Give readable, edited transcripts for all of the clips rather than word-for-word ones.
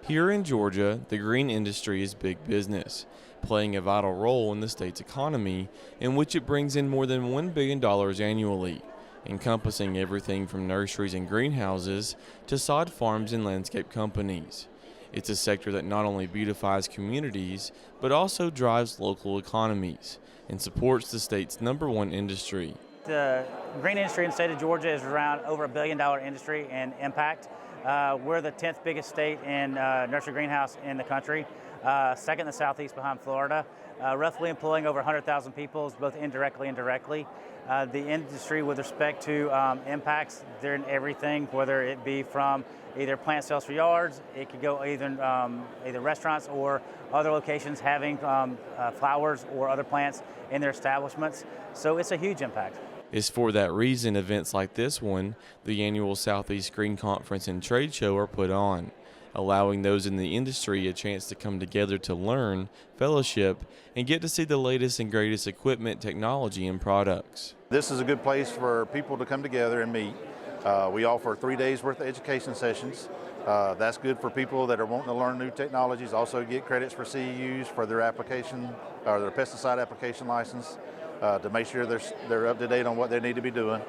Here in Georgia, the green industry is big business, playing a vital role in the state's economy, in which it brings in more than $1 billion annually, encompassing everything from nurseries and greenhouses to sod farms and landscape companies. It's a sector that not only beautifies communities, but also drives local economies and supports the state's #1 industry. The green industry in the state of Georgia is around over $1 billion industry in impact. We're the 10th biggest state in nursery greenhouse in the country, second in the southeast behind Florida, roughly employing over 100,000 people, both indirectly and directly. The industry with respect to impacts, they're in everything, whether it be from either plant sales for yards, it could go either restaurants or other locations having flowers or other plants in their establishments. So it's a huge impact. It's for that reason events like this one, the annual Southeast Green Conference and Trade Show, are put on, allowing those in the industry a chance to come together to learn, fellowship, and get to see the latest and greatest equipment, technology, and products. This is a good place for people to come together and meet. We offer 3 days worth of education sessions. That's good for people that are wanting to learn new technologies, also get credits for CEUs for their application or their pesticide application license. To make sure they're up to date on what they need to be doing.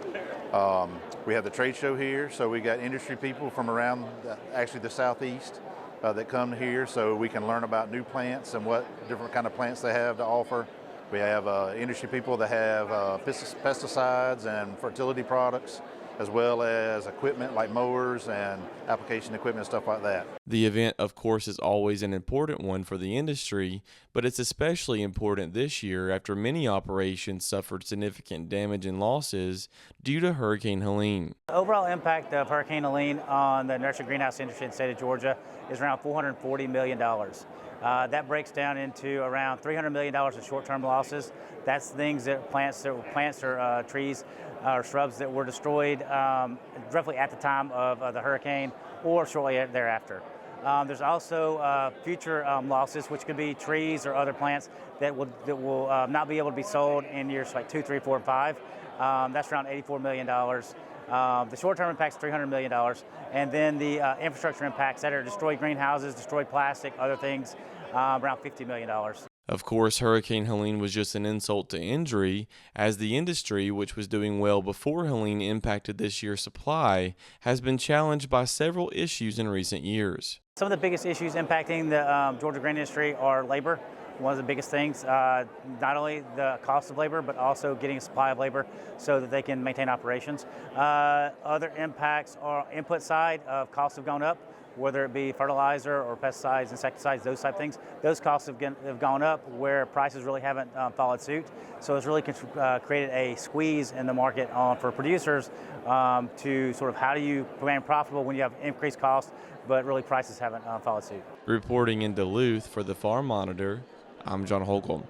We have the trade show here, so we got industry people from around actually the southeast that come here, so we can learn about new plants and what different kind of plants they have to offer. We have industry people that have pesticides and fertility products, as well as equipment like mowers and application equipment, stuff like that. The event, of course, is always an important one for the industry, but it's especially important this year after many operations suffered significant damage and losses due to Hurricane Helene. The overall impact of Hurricane Helene on the nursery greenhouse industry in the state of Georgia is around $440 million. That breaks down into around $300 million in short-term losses. That's things that plants or trees or shrubs that were destroyed roughly at the time of the hurricane or shortly thereafter. There's also future losses, which could be trees or other plants that will not be able to be sold in years like 2, 3, 4, and 5. That's around $84 million. The short-term impacts $300 million, and then the infrastructure impacts that are destroyed greenhouses, destroyed plastic, other things, around $50 million. Of course, Hurricane Helene was just an insult to injury, as the industry, which was doing well before Helene impacted this year's supply, has been challenged by several issues in recent years. Some of the biggest issues impacting the Georgia grain industry are labor. One of the biggest things, not only the cost of labor, but also getting a supply of labor so that they can maintain operations. Other impacts are input side of costs have gone up, whether it be fertilizer or pesticides, insecticides, those type of things. Those costs have gone up where prices really haven't followed suit. So it's really created a squeeze in the market for producers to sort of how do you remain profitable when you have increased costs, but really prices haven't followed suit. Reporting in Duluth for the Farm Monitor, I'm John Holcomb.